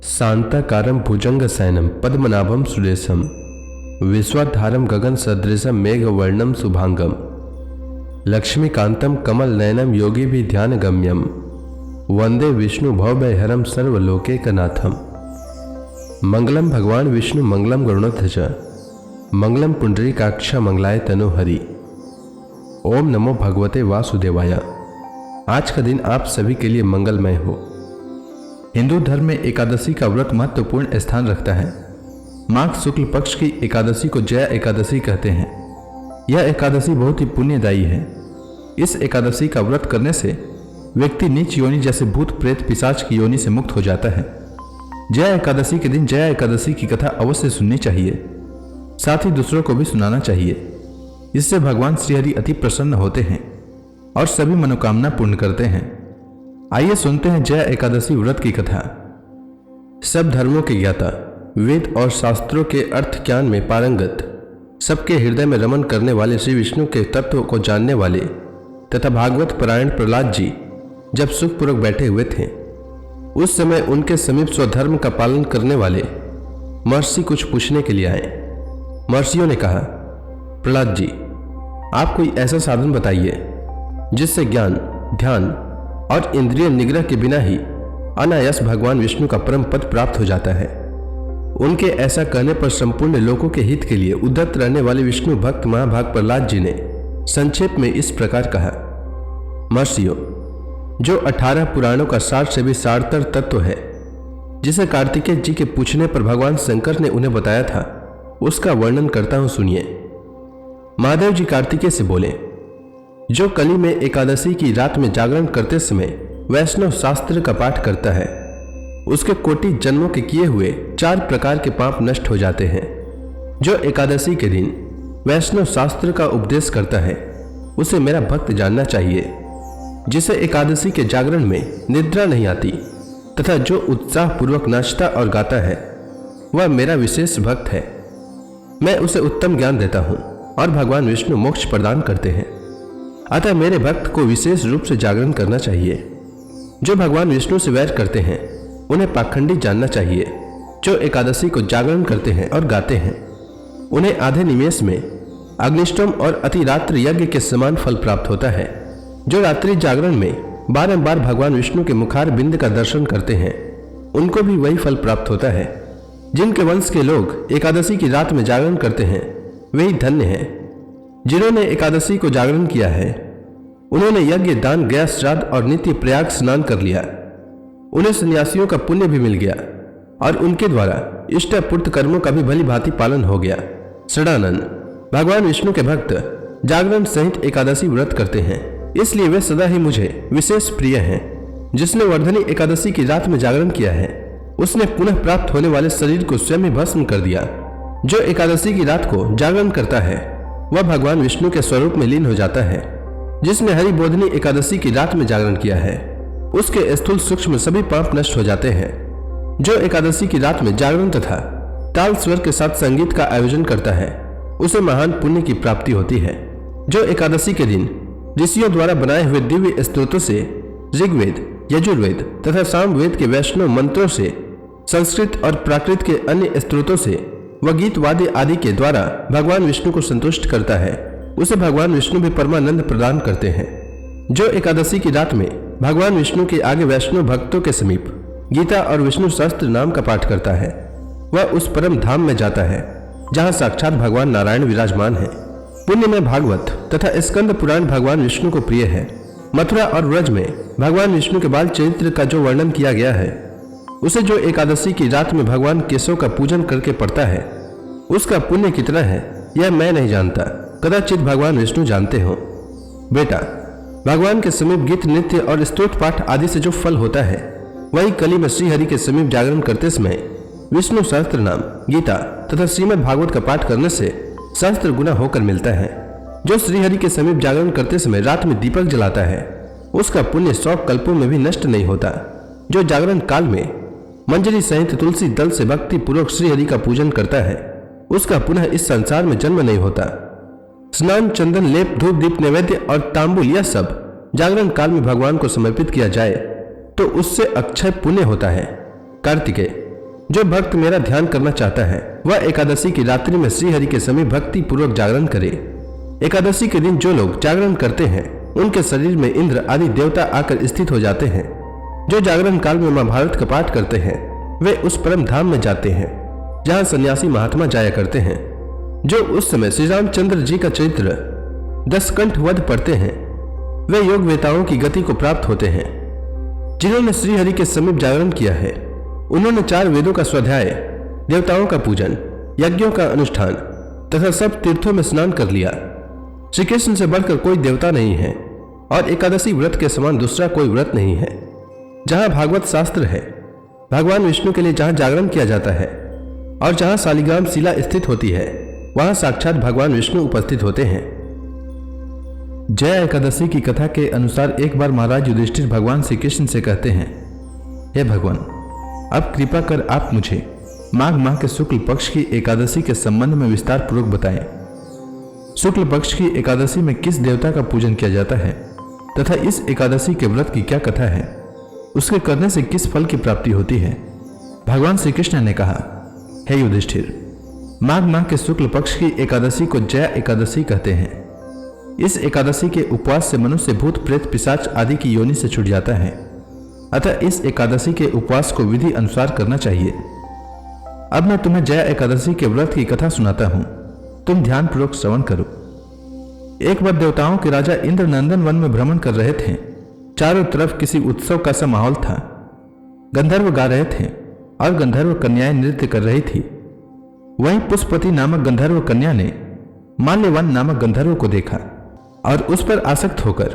शांताकारं भुजंगशयनं पद्मनाभं सुरेशं विश्वाधारं गगनसदृशं मेघवर्णं शुभांगं लक्ष्मीकान्तं कमलनयनं योगिभिर्ध्यानगम्यं वंदे विष्णु भवभयहरं सर्वलोकैकनाथं। मंगलम भगवान विष्णु मंगलम गरुड़ध्वज मंगलम पुंडरीकाक्ष मंगलाय तनोहरि। ओम नमो भगवते वासुदेवाय। आज का दिन आप सभी के लिए मंगलमय हो। हिंदू धर्म में एकादशी का व्रत महत्वपूर्ण स्थान रखता है। माघ शुक्ल पक्ष की एकादशी को जया एकादशी कहते हैं। यह एकादशी बहुत ही पुण्यदायी है। इस एकादशी का व्रत करने से व्यक्ति नीच योनि जैसे भूत प्रेत पिशाच की योनि से मुक्त हो जाता है। जया एकादशी के दिन जया एकादशी की कथा अवश्य सुननी चाहिए, साथ ही दूसरों को भी सुनाना चाहिए। इससे भगवान श्रीहरि अति प्रसन्न होते हैं और सभी मनोकामना पूर्ण करते हैं। आइए सुनते हैं जया एकादशी व्रत की कथा। सब धर्मों के ज्ञाता, वेद और शास्त्रों के अर्थ ज्ञान में पारंगत, सबके हृदय में रमन करने वाले श्री विष्णु के तत्व को जानने वाले तथा भागवत परायण प्रहलाद जी जब सुखपूर्वक बैठे हुए थे, उस समय उनके समीप स्वधर्म का पालन करने वाले महर्षि कुछ पूछने के लिए आए। महर्षियों ने कहा, प्रहलाद जी, आप कोई ऐसा साधन बताइए जिससे ज्ञान, ध्यान और इंद्रिय निग्रह के बिना ही अनायास भगवान विष्णु का परम पद प्राप्त हो जाता है। उनके ऐसा कहने पर संपूर्ण लोगों के हित के लिए उद्धत रहने वाले विष्णु भक्त महाभाग प्रहलाद जी ने संक्षेप में इस प्रकार कहा, महर्षियों, जो 18 पुराणों का सार से भी सारतर तत्व है, जिसे कार्तिकेय जी के पूछने पर भगवान शंकर ने उन्हें बताया था, उसका वर्णन करता हूं, सुनिए। महादेव जी कार्तिकेय से बोले, जो कली में एकादशी की रात में जागरण करते समय वैष्णव शास्त्र का पाठ करता है, उसके कोटि जन्मों के किए हुए 4 प्रकार के पाप नष्ट हो जाते हैं। जो एकादशी के दिन वैष्णव शास्त्र का उपदेश करता है, उसे मेरा भक्त जानना चाहिए। जिसे एकादशी के जागरण में निद्रा नहीं आती तथा जो उत्साह पूर्वक नाचता और गाता है, वह मेरा विशेष भक्त है। मैं उसे उत्तम ज्ञान देता हूँ और भगवान विष्णु मोक्ष प्रदान करते हैं। अतः मेरे भक्त को विशेष रूप से जागरण करना चाहिए। जो भगवान विष्णु से वैर करते हैं, उन्हें पाखंडी जानना चाहिए। जो एकादशी को जागरण करते हैं और गाते हैं, उन्हें आधे निमेष में अग्निष्टोम और अतिरात्र यज्ञ के समान फल प्राप्त होता है। जो रात्रि जागरण में बारंबार भगवान विष्णु के मुखार बिंद का दर्शन करते हैं, उनको भी वही फल प्राप्त होता है। जिनके वंश के लोग एकादशी की रात में जागरण करते हैं, वही धन्य हैं। जिन्होंने एकादशी को जागरण किया है, उन्होंने यज्ञ, दान, गया श्राद्ध और नित्य प्रयाग स्नान कर लिया। उन्हें सन्यासियों का पुण्य भी मिल गया और उनके द्वारा इष्टपूर्त कर्मों का भी भली भांति पालन हो गया। षडानन, भगवान विष्णु के भक्त जागरण सहित एकादशी व्रत करते हैं, इसलिए वे सदा ही मुझे विशेष प्रिय हैं। जिसने वर्धनी एकादशी की रात में जागरण किया है, उसने पुनः प्राप्त होने वाले शरीर को स्वयं ही भस्म कर दिया। जो एकादशी की रात को जागरण करता है, वह भगवान विष्णु के स्वरूप में लीन हो जाता है। जिसने हरि बोधनी एकादशी की रात में जागरण किया है, उसके स्थूल सूक्ष्म सभी पाप नष्ट हो जाते हैं। जो एकादशी की रात में जागरण तथा ताल स्वर के साथ संगीत का आयोजन करता है, उसे महान पुण्य की प्राप्ति होती है। जो एकादशी के दिन ऋषियों द्वारा बनाए हुए दिव्य स्तोत्रों से, ऋग्वेद, यजुर्वेद तथा सामवेद के वैष्णव मंत्रों से, संस्कृत और प्राकृत के अन्य स्त्रोतों से व गीत वाद्य आदि के द्वारा भगवान विष्णु को संतुष्ट करता है, उसे भगवान विष्णु भी परमानंद प्रदान करते हैं। जो एकादशी की रात में भगवान विष्णु के आगे वैष्णव भक्तों के समीप गीता और विष्णु सहस्त्र नाम का पाठ करता है, वह उस परम धाम में जाता है जहाँ साक्षात भगवान नारायण विराजमान है। पुण्य में भागवत तथा स्कंद पुराण भगवान विष्णु को प्रिय है। मथुरा और व्रज में भगवान विष्णु के बाल चरित्र का जो वर्णन किया गया है, उसे जो एकादशी की रात में भगवान केशव का पूजन करके पढ़ता है, उसका पुण्य कितना है यह मैं नहीं जानता, कदाचित भगवान विष्णु जानते हो। बेटा, भगवान के समीप गीत, नृत्य और स्तोत्र पाठ आदि से जो फल होता है, वही कली में श्रीहरि के समीप जागरण करते समय विष्णु सहस्त्र नाम, गीता तथा श्रीमद् भागवत का पाठ करने से सहस्त्र गुना होकर मिलता है। जो श्रीहरि के समीप जागरण करते समय रात में दीपक जलाता है, उसका पुण्य 100 कल्पों में भी नष्ट नहीं होता। जो जागरण काल में मंजरी सहित तुलसी दल से भक्ति पूर्वक श्रीहरि का पूजन करता है, उसका पुनः इस संसार में जन्म नहीं होता। स्नान, चंदन, लेप, धूप, दीप, नैवेद्य और तांबुल, यह सब जागरण काल में भगवान को समर्पित किया जाए तो उससे अक्षय पुण्य होता है। कार्तिकेय, जो भक्त मेरा ध्यान करना चाहता है वह एकादशी की रात्रि में श्रीहरि के समीप भक्ति पूर्वक जागरण करे। एकादशी के दिन जो लोग जागरण करते हैं उनके शरीर में इंद्र आदि देवता आकर स्थित हो जाते हैं। जो जागरण काल में महाभारत का पाठ करते हैं वे उस परम धाम में जाते हैं जहां सन्यासी महात्मा जाया करते हैं। जो उस समय श्री रामचंद्र जी का चरित्र दशकंठ वध पढ़ते हैं वे योग वेताओं की गति को प्राप्त होते हैं। जिन्होंने श्रीहरि के समीप जागरण किया है उन्होंने 4 वेदों का स्वाध्याय, देवताओं का पूजन, यज्ञों का अनुष्ठान तथा सब तीर्थों में स्नान कर लिया। श्री कृष्ण से बढ़कर कोई देवता नहीं है और एकादशी व्रत के समान दूसरा कोई व्रत नहीं है। जहां भागवत शास्त्र है, भगवान विष्णु के लिए जहां जागरण किया जाता है और जहां शालिग्राम शिला स्थित होती है वहां साक्षात भगवान विष्णु उपस्थित होते हैं। जया एकादशी की कथा के अनुसार एक बार महाराज युधिष्ठिर भगवान श्री कृष्ण से कहते हैं, हे भगवान, अब कृपा कर आप मुझे माघ माह के शुक्ल पक्ष की एकादशी के संबंध में विस्तार पूर्वक बताएं। शुक्ल पक्ष की एकादशी में किस देवता का पूजन किया जाता है तथा इस एकादशी के व्रत की क्या कथा है, उसके करने से किस फल की प्राप्ति होती है। भगवान श्री कृष्ण ने कहा, हे युधिष्ठिर, माघ माह के शुक्ल पक्ष की एकादशी को जया एकादशी कहते हैं। इस एकादशी के उपवास से मनुष्य भूत प्रेत पिशाच आदि की योनि से छूट जाता है। अतः इस एकादशी के उपवास को विधि अनुसार करना चाहिए। अब मैं तुम्हें जया एकादशी के व्रत की कथा सुनाता हूं, तुम ध्यानपूर्वक श्रवण करो। एक बार देवताओं के राजा इंद्र नंदन वन में भ्रमण कर रहे थे। चारों तरफ किसी उत्सव का सा माहौल था। गंधर्व गा रहे थे और गंधर्व कन्याएं नृत्य कर रही थी। वहीं पुष्पति नामक गंधर्व कन्या ने माल्यवान नामक गंधर्व को देखा और उस पर आसक्त होकर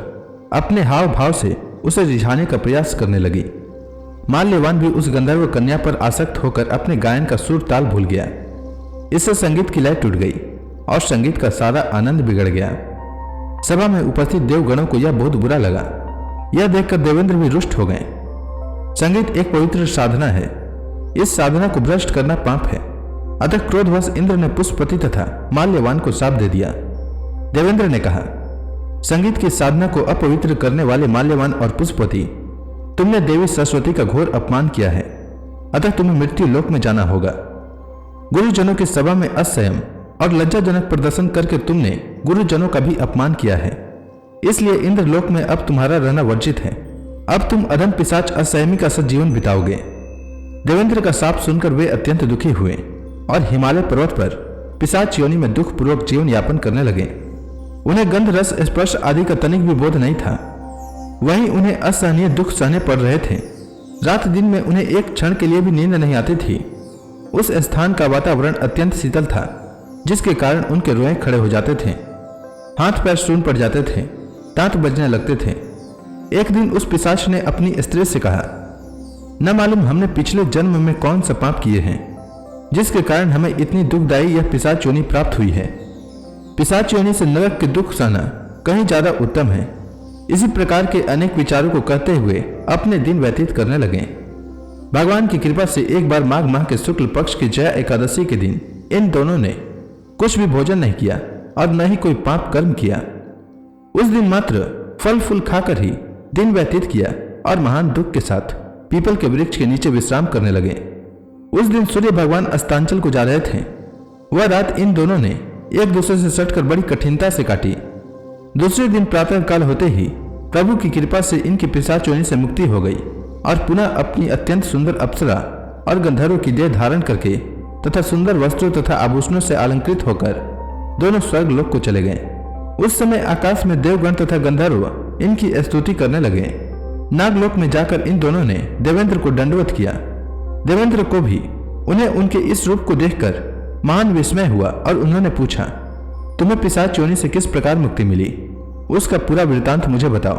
अपने हाव भाव से उसे रिझाने का प्रयास करने लगी। माल्यवान भी उस गंधर्व कन्या पर आसक्त होकर अपने गायन का सुर ताल भूल गया। इससे संगीत की लय टूट गई और संगीत का सारा आनंद बिगड़ गया। सभा में उपस्थित देवगणों को यह बहुत बुरा लगा। यह देखकर देवेंद्र भी रुष्ट हो गए। संगीत एक पवित्र साधना है, इस साधना को भ्रष्ट करना पाप है। अतः क्रोधवश इंद्र ने पुष्पति तथा माल्यवान को शाप दे दिया। देवेंद्र ने कहा, संगीत की साधना को अपवित्र करने वाले माल्यवान और पुष्पति, तुमने देवी सरस्वती का घोर अपमान किया है, अतः तुम्हें मृत्यु लोक में जाना होगा। गुरुजनों की सभा में असंयम और लज्जाजनक प्रदर्शन करके तुमने गुरुजनों का भी अपमान किया है, इसलिए इंद्र लोक में अब तुम्हारा रहना वर्जित है। अब तुम अधम पिशाच असंयमी का सा जीवन बिताओगे। देवेंद्र का शाप सुनकर वे अत्यंत दुखी हुए और हिमालय पर्वत पर पिशाच योनि में दुख पूर्वक जीवन यापन करने लगे। उन्हें गंध रस स्पर्श आदि का तनिक भी बोध नहीं था। वहीं उन्हें असहनीय दुख सहने पड़ रहे थे। रात दिन में उन्हें एक क्षण के लिए भी नींद नहीं आती थी। उस स्थान का वातावरण अत्यंत शीतल था, जिसके कारण उनके रोए खड़े हो जाते थे, हाथ पैर सून पड़ जाते थे, दांत बजने लगते थे। एक दिन उस पिशाच ने अपनी स्त्री से कहा, न मालूम हमने पिछले जन्म में कौन सा पाप किए हैं, जिसके कारण हमें इतनी दुखदायी यह पिशाच योनि प्राप्त हुई है। पिशाच योनि से नरक के दुख सहना कहीं ज्यादा उत्तम है। इसी प्रकार के अनेक विचारों को कहते हुए अपने दिन व्यतीत करने लगे। भगवान की कृपा से एक बार माघ माह के शुक्ल पक्ष की जया एकादशी के दिन इन दोनों ने कुछ भी भोजन नहीं किया और न ही कोई पाप कर्म किया। उस दिन मात्र फल फूल खाकर ही दिन व्यतीत किया और महान दुख के साथ पीपल के वृक्ष के नीचे विश्राम करने लगे। उस दिन सूर्य भगवान अस्तांचल को जा रहे थे। वह रात इन दोनों ने एक दूसरे से सटकर बड़ी कठिनता से काटी। दूसरे दिन प्रातः काल होते ही प्रभु की कृपा से इनकी पिशाच योनि से मुक्ति हो गई और पुनः अपनी अत्यंत सुंदर अप्सरा और गंधर्वों की देह धारण करके तथा सुंदर वस्त्रों तथा आभूषणों से अलंकृत होकर दोनों स्वर्ग लोक को चले गए। उस समय आकाश में देवगण तथा गंधर्व इनकी स्तुति करने लगे। नागलोक में जाकर इन दोनों ने देवेंद्र को दंडवत किया। देवेंद्र को भी उन्हें उनके इस रूप को देखकर महान विस्मय हुआ और उन्होंने पूछा, तुम्हें पिशाच योनि से किस प्रकार मुक्ति मिली, उसका पूरा वृतांत मुझे बताओ।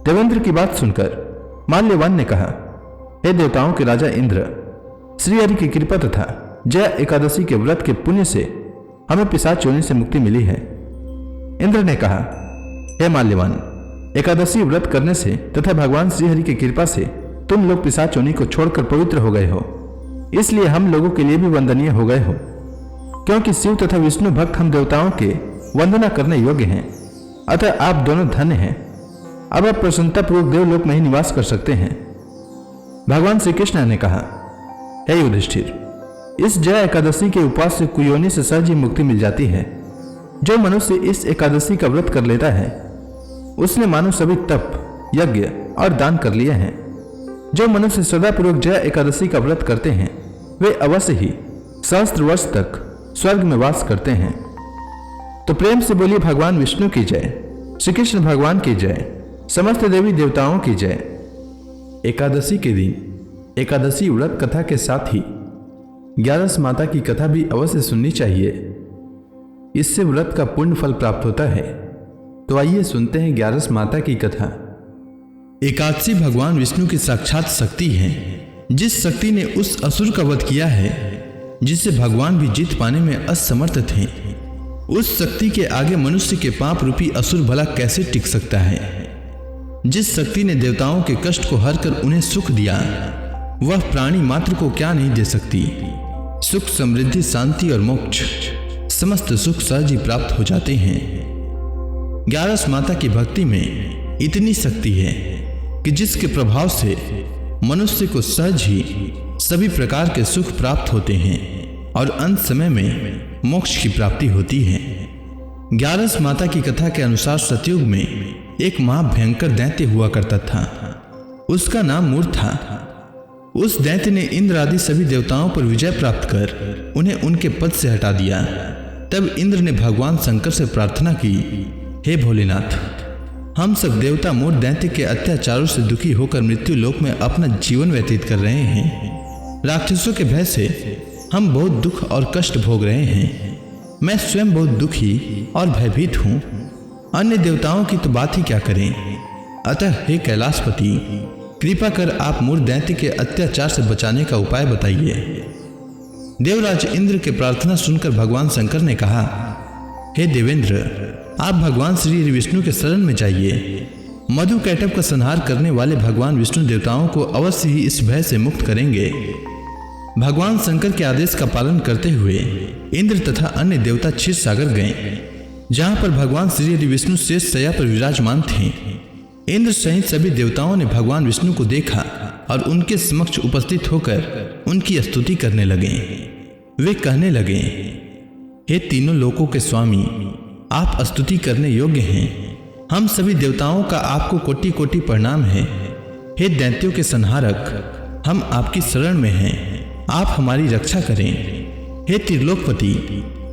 देवेंद्र की बात सुनकर माल्यवान ने कहा, हे देवताओं के राजा इंद्र, श्रीहरि की कृपा तथा जया एकादशी के व्रत के पुण्य से हमें पिशाच योनि से मुक्ति मिली है। इंद्र ने कहा, हे माल्यवान, एकादशी व्रत करने से तथा भगवान श्रीहरि की कृपा से तुम लोग पिशाच योनि को छोड़कर पवित्र हो गए हो, इसलिए हम लोगों के लिए भी वंदनीय हो गए हो। क्योंकि शिव तथा विष्णु भक्त हम देवताओं के वंदना करने योग्य हैं, अतः आप दोनों धन्य हैं। अब आप प्रसन्नतापूर्वक देवलोक में ही निवास कर सकते हैं। भगवान श्री कृष्ण ने कहा, हे युधिष्ठिर, इस जया एकादशी के उपवास से कुयोनि से सहज ही मुक्ति मिल जाती है। जो मनुष्य इस एकादशी का व्रत कर लेता है उसने मानो सभी तप, यज्ञ और दान कर लिए हैं। जो मनुष्य सदापूर्वक जया एकादशी का व्रत करते हैं वे अवश्य ही सहस्त्र वर्ष तक स्वर्ग में वास करते हैं। तो प्रेम से बोलिए भगवान विष्णु की जय, श्री कृष्ण भगवान की जय, समस्त देवी देवताओं की जय। एकादशी के दिन एकादशी व्रत कथा के साथ ही 11 माता की कथा भी अवश्य सुननी चाहिए। इससे व्रत का पुण्य फल प्राप्त होता है। तो आइए सुनते हैं 11 माता की कथा। एकादशी भगवान विष्णु की साक्षात शक्ति है। जिस शक्ति ने उस असुर का वध किया है जिसे भगवान भी जीत पाने में असमर्थ थे, उस शक्ति के आगे मनुष्य के पाप रूपी असुर भला कैसे टिक सकता है। जिस शक्ति ने देवताओं के कष्ट को हर कर उन्हें सुख दिया, वह प्राणी मात्र को क्या नहीं दे सकती। सुख, समृद्धि, शांति और मोक्ष, समस्त सुख सहज ही प्राप्त हो जाते हैं। 11 माता की भक्ति में इतनी शक्ति है कि जिसके प्रभाव से मनुष्य को सहज ही सभी प्रकार के सुख प्राप्त होते हैं और अंत समय में मोक्ष की प्राप्ति होती है। 11 माता की कथा के अनुसार सतयुग में एक महाभयंकर दैत्य हुआ करता था। उसका नाम मूर था। उस दैत्य ने इंद्र आदि सभी देवताओं पर विजय प्राप्त कर उन्हें उनके पद से हटा दिया। तब इंद्र ने भगवान शंकर से प्रार्थना की, हे भोलेनाथ, हम सब देवता मूर दैत्य के अत्याचारों से दुखी होकर मृत्यु लोक में अपना जीवन व्यतीत कर रहे हैं। राक्षसों के भय से हम बहुत दुख और कष्ट भोग रहे हैं। मैं स्वयं बहुत दुखी और भयभीत हूँ। अन्य देवताओं की तो बात ही क्या करें। अतः हे कैलाशपति, कृपा कर आप मूर दैत्य के अत्याचार से बचाने का उपाय बताइए। देवराज इंद्र के प्रार्थना सुनकर भगवान शंकर ने कहा, हे देवेंद्र, आप भगवान श्री हरि विष्णु के शरण में जाइए। मधु कैटभ का संहार करने वाले भगवान विष्णु देवताओं को अवश्य ही इस भय से मुक्त करेंगे। भगवान शंकर के आदेश का पालन करते हुए इंद्र तथा अन्य देवता क्षीर सागर गए, जहां पर भगवान श्री हरि विष्णु शेष शैया पर विराजमान थे। इंद्र सहित सभी देवताओं ने भगवान विष्णु को देखा और उनके समक्ष उपस्थित होकर उनकी स्तुति करने लगे। वे कहने लगे, हे तीनों लोकों के स्वामी, आप स्तुति करने योग्य हैं। हम सभी देवताओं का आपको कोटि कोटि प्रणाम है। हे दैत्यों के संहारक, हम आपकी शरण में हैं, आप हमारी रक्षा करें। हे त्रिलोकपति,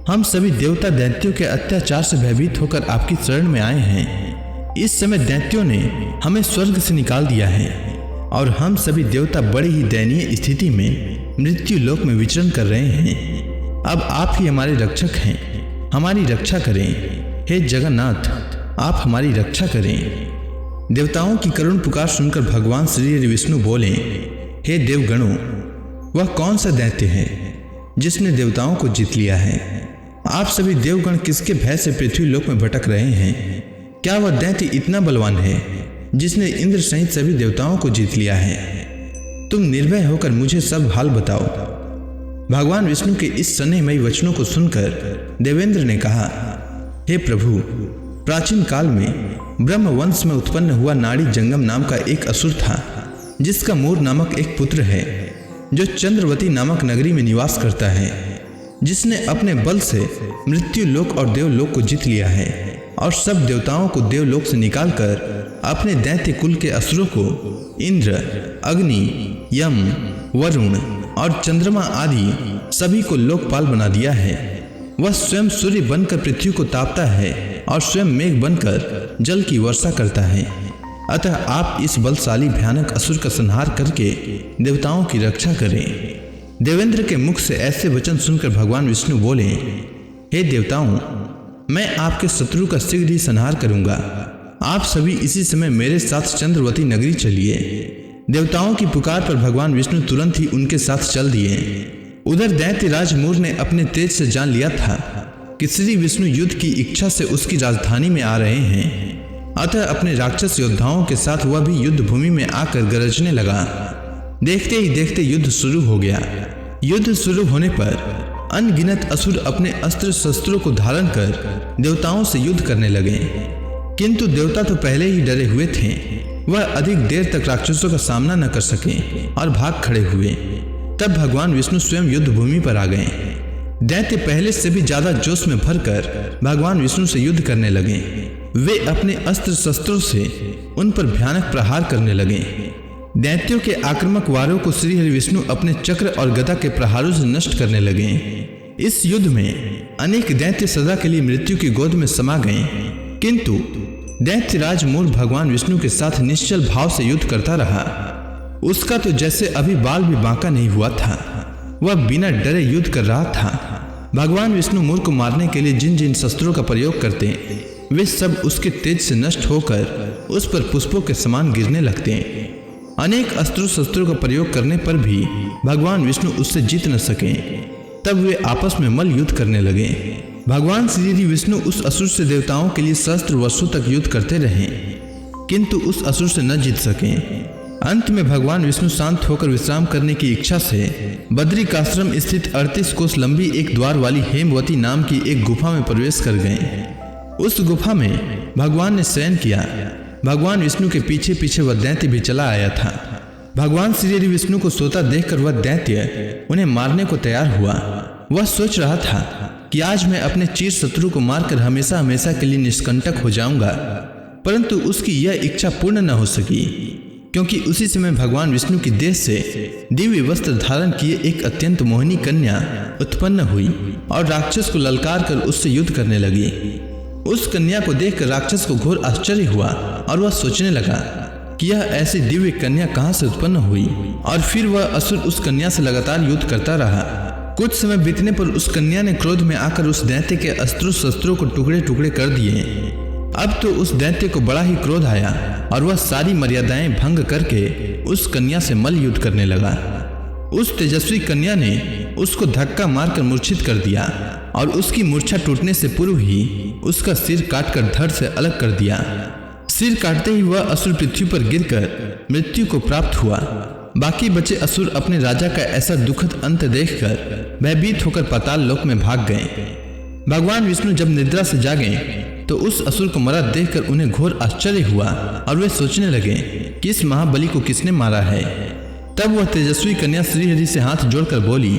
हम सभी देवता दैत्यों के अत्याचार से भयभीत होकर आपकी शरण में आए हैं। इस समय दैत्यों ने हमें स्वर्ग से निकाल दिया है और हम सभी देवता बड़ी ही दयनीय स्थिति में मृत्यु लोक में विचरण कर रहे हैं। अब आप ही हमारे रक्षक हैं, हमारी रक्षा करें। हे जगन्नाथ, आप हमारी रक्षा करें। देवताओं की करुण पुकार सुनकर भगवान श्री हरि विष्णु बोले, हे देवगणों, वह कौन सा दैत्य है जिसने देवताओं को जीत लिया है। आप सभी देवगण किसके भय से पृथ्वी लोक में भटक रहे हैं। क्या वह दैत्य इतना बलवान है जिसने इंद्र सहित सभी देवताओं को जीत लिया है। तुम निर्भय होकर मुझे सब हाल बताओ। भगवान विष्णु के इस स्नेहमयी वचनों को सुनकर देवेंद्र ने कहा, हे प्रभु, प्राचीन काल में ब्रह्म वंश में उत्पन्न हुआ नाड़ी जंगम नाम का एक असुर था, जिसका मूर नामक एक पुत्र है, जो चंद्रवती नामक नगरी में निवास करता है, जिसने अपने बल से मृत्यु लोक और देवलोक को जीत लिया है और सब देवताओं को देवलोक से निकालकर अपने दैत्य कुल के असुरों को इंद्र, अग्नि, यम, वरुण और चंद्रमा आदि सभी को लोकपाल बना दिया है। वह स्वयं सूर्य बनकर पृथ्वी को तापता है और स्वयं मेघ बनकर जल की वर्षा करता है। अतः आप इस बलशाली भयानक असुर का संहार करके देवताओं की रक्षा करें। देवेंद्र के मुख से ऐसे वचन सुनकर भगवान विष्णु बोले, हे देवताओं, मैं आपके शत्रु का शीघ्र ही संहार करूंगा। आप सभी इसी समय मेरे साथ चंद्रवती नगरी चलिए। देवताओं की पुकार पर भगवान विष्णु तुरंत ही उनके साथ चल दिए। उधर दैत्य राज मूर ने अपने तेज से जान लिया था कि श्री विष्णु युद्ध की इच्छा से उसकी राजधानी में आ रहे हैं। अतः अपने राक्षस योद्धाओं के साथ वह भी युद्ध भूमि में आकर गरजने लगा। देखते ही देखते युद्ध शुरू हो गया। युद्ध शुरू होने पर अनगिनत असुर अपने अस्त्र शस्त्रों को धारण कर देवताओं से युद्ध करने लगे, किंतु देवता तो पहले ही डरे हुए थे। वह अधिक देर तक राक्षसों का सामना न कर सके और भाग खड़े हुए। तब भगवान विष्णु स्वयं युद्ध भूमि पर आ गए। दैत्य पहले से भी ज्यादा जोश में भरकर भगवान विष्णु से युद्ध करने लगे। वे अपने अस्त्र शस्त्रों से उन पर भयानक प्रहार करने लगे। दैत्यों के आक्रामक वारों को श्री हरि विष्णु अपने चक्र और गदा के प्रहारों से नष्ट करने लगे। इस युद्ध में अनेक दैत्य सदा के लिए मृत्यु की गोद में समा गए, किंतु दैत्यराज मूल भगवान विष्णु के साथ निश्चल भाव से युद्ध करता रहा। उसका तो जैसे अभी बाल भी बांका नहीं हुआ था। वह बिना डरे युद्ध कर रहा था। भगवान विष्णु मूल को मारने के लिए जिन जिन शस्त्रों का प्रयोग करते वे सब उसके तेज से नष्ट होकर उस पर पुष्पों के समान गिरने लगते। अनेक अस्त्रों शस्त्रों का प्रयोग करने पर भी भगवान विष्णु उससे जीत न सके। तब वे आपस में मल्ल युद्ध करने लगे। भगवान श्री विष्णु उस असुर से देवताओं के लिए सहस्त्र वर्षों तक युद्ध करते रहे, किंतु उस असुर से न जीत सके। अंत में भगवान विष्णु शांत होकर विश्राम करने की इच्छा से बद्रिकाश्रम स्थित 38 कोस लंबी एक द्वार वाली हेमवती नाम की एक गुफा में प्रवेश कर गए। उस गुफा में भगवान ने शयन किया। भगवान विष्णु के पीछे पीछे वह दैत्य भी चला आया था। भगवान श्री विष्णु को सोता देखकर वह दैत्य उन्हें मारने को तैयार हुआ। वह सोच रहा था कि आज मैं अपने चिर शत्रु को मारकर हमेशा हमेशा के लिए निष्कंटक हो जाऊंगा, परंतु उसकी यह इच्छा पूर्ण न हो सकी, क्योंकि उसी समय भगवान विष्णु की देह से दिव्य वस्त्र धारण किए एक अत्यंत मोहिनी कन्या उत्पन्न हुई और राक्षस को ललकार कर उससे युद्ध करने लगी। उस कन्या को देखकर राक्षस को घोर आश्चर्य हुआ और वह सोचने लगा कि यह ऐसी दिव्य कन्या कहां से उत्पन्न हुई, और फिर वह असुर उस कन्या से लगातार युद्ध करता रहा। कुछ समय बीतने पर उस कन्या ने क्रोध में आकर उस दैत्य के अस्त्रों शस्त्रों को टुकड़े टुकड़े कर दिए। अब तो उस दैत्य को बड़ा ही क्रोध आया और वह सारी मर्यादाएं भंग करके उस कन्या से मल्ल युद्ध करने लगा। उस तेजस्वी कन्या ने उसको धक्का मारकर मूर्छित कर दिया और उसकी मूर्छा टूटने से पूर्व ही उसका सिर काटकर धड़ से अलग कर दिया। सिर काटते ही वह असुर पृथ्वी पर गिरकर मृत्यु को प्राप्त हुआ। बाकी बचे असुर अपने राजा का ऐसा दुखद अंत देखकर भयभीत होकर पाताल लोक में भाग गए। भगवान विष्णु जब निद्रा से जागे तो उस असुर को मरा देखकर उन्हें घोर आश्चर्य हुआ और वे सोचने लगे कि इस महाबली को किसने मारा है। तब वह तेजस्वी कन्या श्री हरि से हाथ जोड़कर बोली,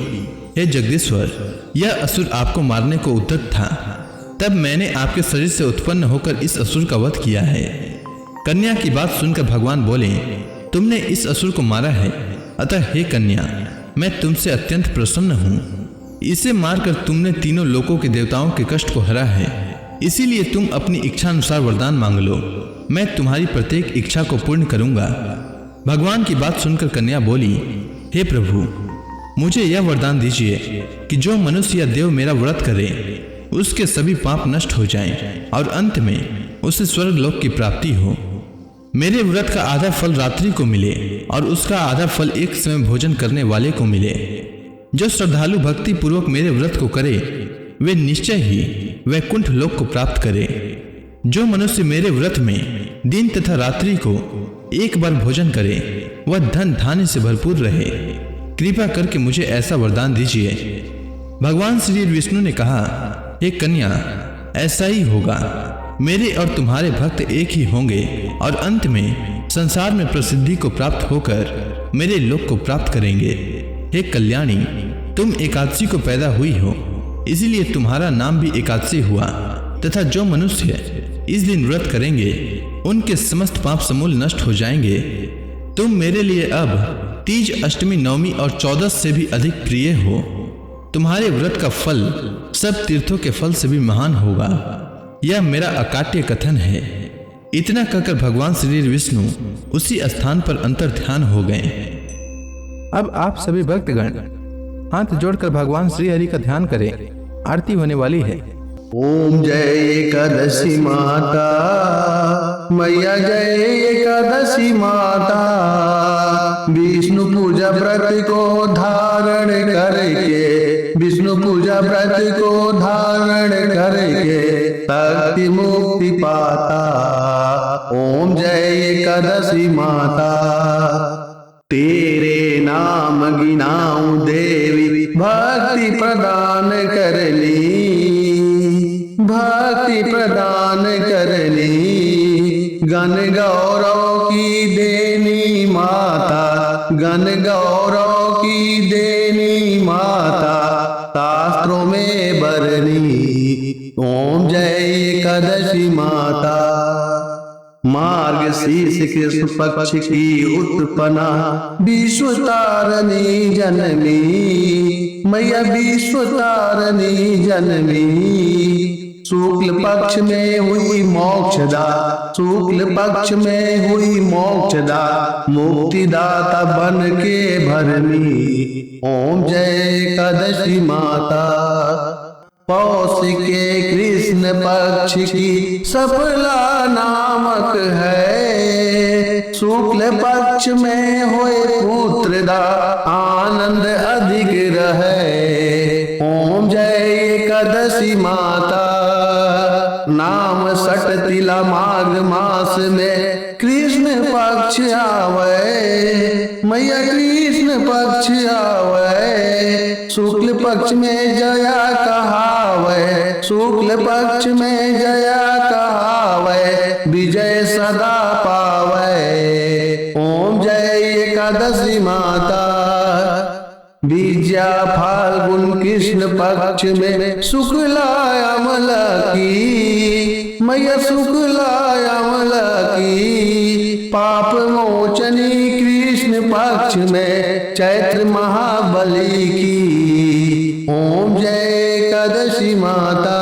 हे जगदीश्वर, यह असुर आपको मारने को उद्यत था, तब मैंने आपके शरीर से उत्पन्न होकर इस असुर का वध किया है। कन्या की बात सुनकर भगवान बोले, तुमने इस असुर को मारा है, अतः हे कन्या, मैं तुमसे अत्यंत प्रसन्न हूँ। इसे मारकर तुमने तीनों लोकों के देवताओं के कष्ट को हरा है, इसीलिए तुम अपनी इच्छा अनुसार वरदान मांग लो, मैं तुम्हारी प्रत्येक इच्छा को पूर्ण करूंगा। भगवान की बात सुनकर कन्या बोली, हे प्रभु, मुझे यह वरदान दीजिए कि जो मनुष्य या देव मेरा व्रत करे उसके सभी पाप नष्ट हो जाएं और अंत में उसे स्वर्ग लोक की प्राप्ति हो। मेरे व्रत का आधा फल रात्रि को मिले और उसका आधा फल एक समय भोजन करने वाले को मिले। जो श्रद्धालु भक्ति पूर्वक मेरे व्रत को करे वे निश्चय ही वैकुंठ लोक को प्राप्त करे। जो मनुष्य मेरे व्रत में दिन तथा रात्रि को एक बार भोजन करे वह धन धान्य से भरपूर रहे। कृपा करके मुझे ऐसा वरदान दीजिए। भगवान श्री विष्णु ने कहा, हे कन्या, ऐसा ही होगा। मेरे और तुम्हारे भक्त एक ही होंगे और अंत में संसार में प्रसिद्धि को प्राप्त होकर मेरे लोक को प्राप्त करेंगे। हे कल्याणी, तुम एकादशी को पैदा हुई हो, इसीलिए तुम्हारा नाम भी एकादशी हुआ, तथा जो मनुष्य इस दिन व्रत करेंगे उनके समस्त पाप समूल नष्ट हो जाएंगे। तुम मेरे लिए अब तीज, अष्टमी, नवमी और 14 से भी अधिक प्रिय हो। तुम्हारे व्रत का फल सब तीर्थों के फल से भी महान होगा। यह मेरा अकाट्य कथन है। इतना कहकर भगवान श्री विष्णु उसी स्थान पर अंतर ध्यान हो गए। अब आप सभी भक्तगण हाथ जोड़कर भगवान श्री हरि का ध्यान करें। आरती होने वाली है। ओम जय एकादशी माता, मैया जय एकादशी माता। विष्णु पूजा व्रत को धारण करके, विष्णु पूजा व्रत को धारण करके शक्ति मुक्ति पाता। ओम जय एकादशी माता। तेरे नाम गिनाऊं देवी, भक्ति प्रदान करनी, भक्ति प्रदान करनी। गण गौरव की देनी माता, गण गौरव की देनी माता शास्त्रों में बरनी। ओम जय एकादशी माता। मार्गशीर्ष कृष्ण पक्ष की उत्पन्ना विश्व तारणी जननी। मैया विश्व तारणी जननी। शुक्ल पक्ष में हुई मोक्षदा, शुक्ल पक्ष में हुई मोक्षदा, मुक्तिदाता बन के भरनी। ओम जय एकादशी माता। पौष के कृष्ण पक्ष की सफला नामक है। शुक्ल पक्ष में होए पुत्रदा, आनंद अधिक रहे। ओम जय एकादशी माता। नाम सटतिला माघ मास में कृष्ण पक्ष आवे। मैया कृष्ण पक्ष आवे। शुक्ल पक्ष में जया कहावे। शुक्ल पक्ष में जया कहावे। विजय सदा पावे। ओम जय एकादशी माता। विद्या फाल्गुन कृष्ण पक्ष में शुक्ला अमला की। मैया शुक्ला अमला की। पाप मोचनी कृष्ण पक्ष में चैत्र महाबली की। ओम जय एकादशी माता।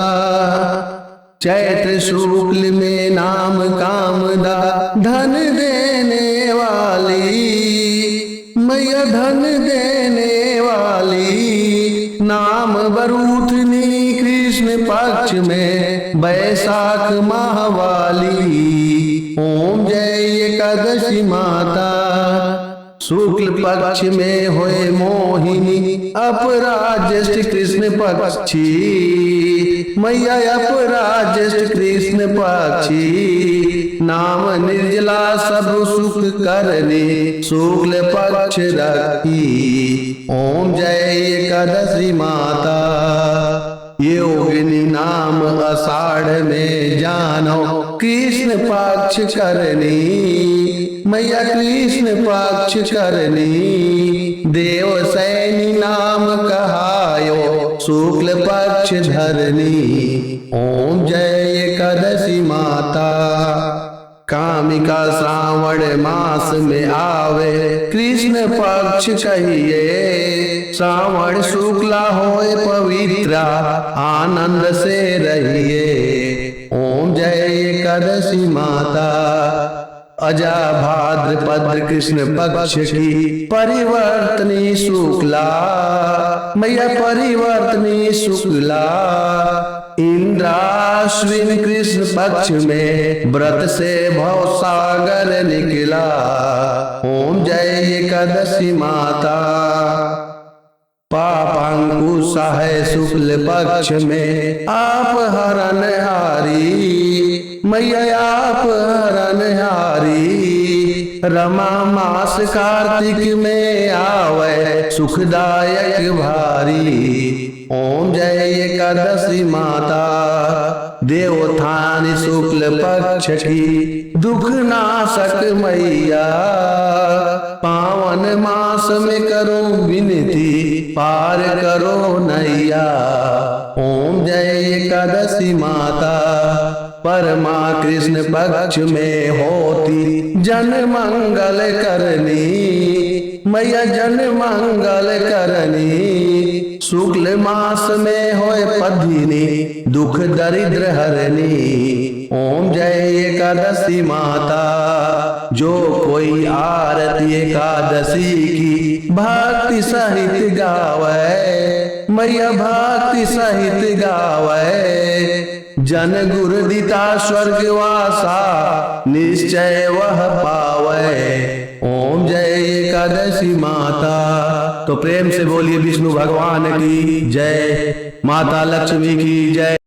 चैत्र शुक्ल में नाम कामदा, धन देने वाली। मैया धन देने वाली। नाम बरूथनी कृष्ण पक्ष में बैसाख माहवाली। ओम जय एकादशी माता। शुक्ल पक्ष में होए मोहिनी, अपराज्यष्ट कृष्ण पक्षी। मैया अपराज्यष्ट कृष्ण पक्षी। नाम निर्जला सब सुख करने, शुक्ल पक्ष रखी। ओम जय एकादशी माता। योगिनी नाम आषाढ़ में जानो, कृष्ण पक्ष करनी। मैया कृष्ण पक्ष करनी। देव सैनी नाम कहायो, शुक्ल पक्ष धरनी। ओम जय एकादशी माता। कामिका श्रावण मास में आवे, कृष्ण पक्ष कहिए। श्रावण शुक्ला होए पवित्रा, आनंद से रहिए। ओम जय एकादशी माता। अजा भाद्रपद कृष्ण पक्ष की परिवर्तनी शुक्ला। मैया परिवर्तनी शुक्ला। इंद्राश्विन कृष्ण पक्ष में व्रत से भव सागर निकला। ओम जय एकादशी माता। पापांकुश है शुक्ल पक्ष में आप हरण हारी। मैया आप हरण हारी। रमा मास कार्तिक में आवे, सुखदायक भारी। ओम जय एकादशी माता। देवोत्थान शुक्ल पक्ष की दुख नाशक मैया। पावन मास में करो विनती, पार करो नैया। ओम जय एकादशी माता। परमा कृष्ण पक्ष में होती जन मंगल करनी। मैया जन मंगल करनी। शुक्ल मास में होए पधिनी, दुख दरिद्र हरनी। ओम जय एकादशी माता। जो कोई आरती एकादशी की भक्ति सहित गावे। मैया भक्ति सहित गावे। जन गुरु दिता स्वर्गवासा, निश्चय वह पावे। ओम जय एकादशी माता। तो प्रेम से बोलिए विष्णु भगवान की जय, माता लक्ष्मी की जय।